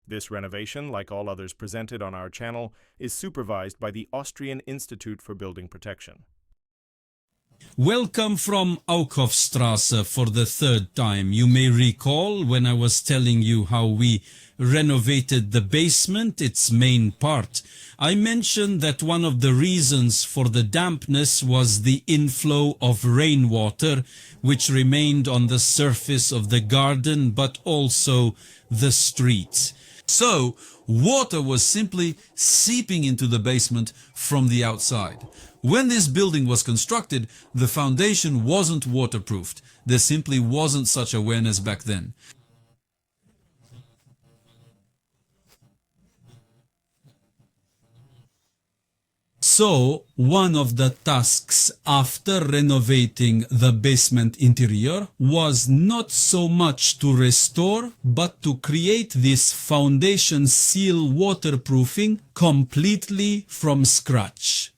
This renovation, like all others presented on our channel, is supervised by the Austrian Institute for Building Protection. Welcome from Aukhofstrasse for the third time. You may recall when I was telling you how we renovated the basement, its main part. I mentioned that one of the reasons for the dampness was the inflow of rainwater, which remained on the surface of the garden, but also the streets. So, water was simply seeping into the basement from the outside. When this building was constructed, the foundation wasn't waterproofed. There simply wasn't such awareness back then. So, one of the tasks after renovating the basement interior was not so much to restore, but to create this foundation seal waterproofing completely from scratch.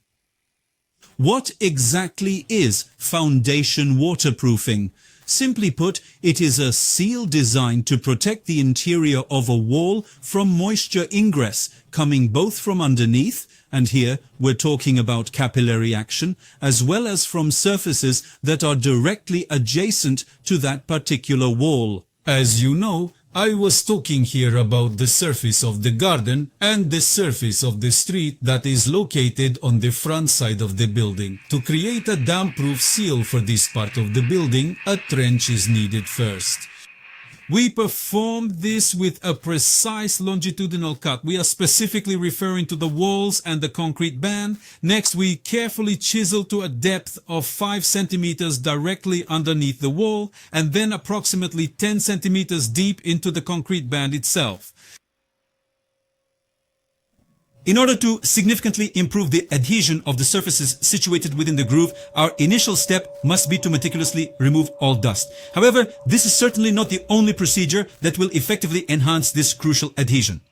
What exactly is foundation waterproofing? Simply put, it is a seal designed to protect the interior of a wall from moisture ingress coming both from underneath, and here we're talking about capillary action, as well as from surfaces that are directly adjacent to that particular wall. As you know, I was talking here about the surface of the garden and the surface of the street that is located on the front side of the building. To create a damp-proof seal for this part of the building, a trench is needed first. We performed this with a precise longitudinal cut. We are specifically referring to the walls and the concrete band. Next, we carefully chiseled to a depth of 5 centimeters directly underneath the wall, and then approximately 10 centimeters deep into the concrete band itself. In order to significantly improve the adhesion of the surfaces situated within the groove, our initial step must be to meticulously remove all dust. However, this is certainly not the only procedure that will effectively enhance this crucial adhesion.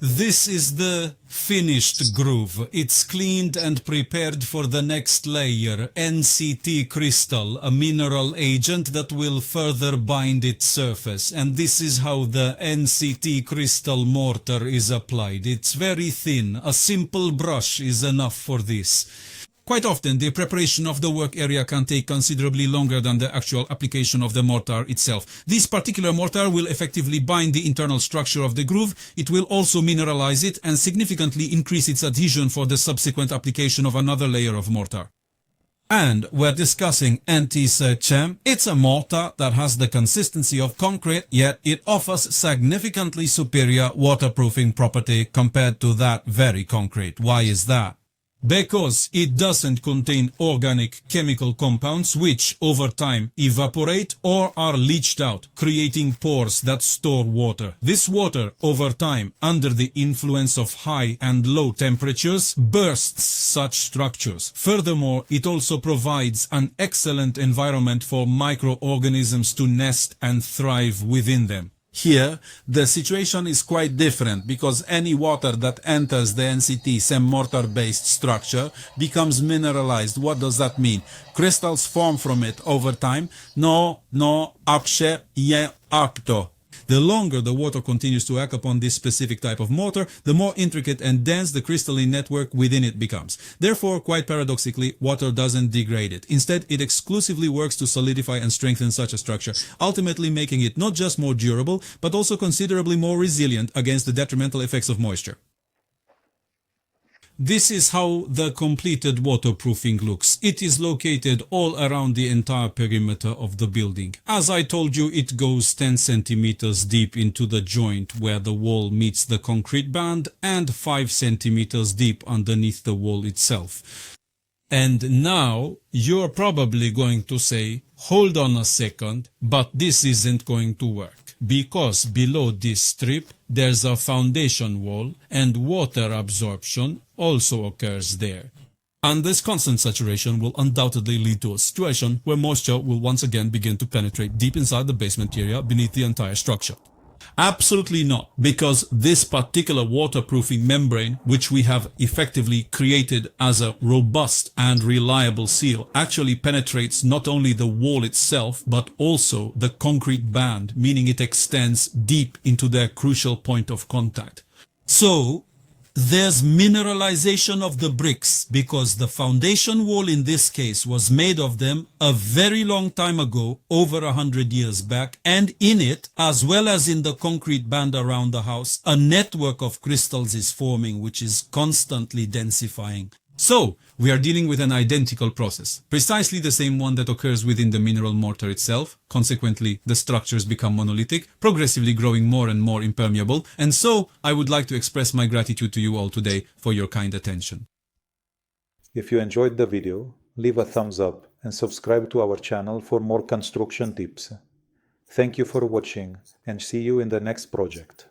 This is the finished groove. It's cleaned and prepared for the next layer, NCT Crystal, a mineral agent that will further bind its surface. And this is how the NCT Crystal mortar is applied. It's very thin. A simple brush is enough for this. Quite often, the preparation of the work area can take considerably longer than the actual application of the mortar itself. This particular mortar will effectively bind the internal structure of the groove. It will also mineralize it and significantly increase its adhesion for the subsequent application of another layer of mortar. And we're discussing NCT CEM. It's a mortar that has the consistency of concrete, yet it offers significantly superior waterproofing property compared to that very concrete. Why is that? Because it doesn't contain organic chemical compounds which over time evaporate or are leached out, creating pores that store water. This water over time, under the influence of high and low temperatures, bursts such structures. Furthermore, it also provides an excellent environment for microorganisms to nest and thrive within them. Here, the situation is quite different because any water that enters the NCT CEM mortar-based structure becomes mineralized. What does that mean? Crystals form from it over time. No, apše je akto. The longer the water continues to act upon this specific type of mortar, the more intricate and dense the crystalline network within it becomes. Therefore, quite paradoxically, water doesn't degrade it. Instead, it exclusively works to solidify and strengthen such a structure, ultimately making it not just more durable, but also considerably more resilient against the detrimental effects of moisture. This is how the completed waterproofing looks. It is located all around the entire perimeter of the building. As I told you, it goes 10 centimeters deep into the joint where the wall meets the concrete band and 5 centimeters deep underneath the wall itself. And now you're probably going to say, hold on a second, but this isn't going to work. Because below this strip, there's a foundation wall and water absorption also occurs there. And this constant saturation will undoubtedly lead to a situation where moisture will once again begin to penetrate deep inside the basement area beneath the entire structure. Absolutely not, because this particular waterproofing membrane, which we have effectively created as a robust and reliable seal, actually penetrates not only the wall itself, but also the concrete band, meaning it extends deep into their crucial point of contact. So, there's mineralization of the bricks because the foundation wall in this case was made of them a very long time ago, over 100 years back, and in it, as well as in the concrete band around the house, a network of crystals is forming which is constantly densifying. So, we are dealing with an identical process, precisely the same one that occurs within the mineral mortar itself. Consequently, the structures become monolithic, progressively growing more and more impermeable, and so I would like to express my gratitude to you all today for your kind attention. If you enjoyed the video, leave a thumbs up and subscribe to our channel for more construction tips. Thank you for watching and see you in the next project.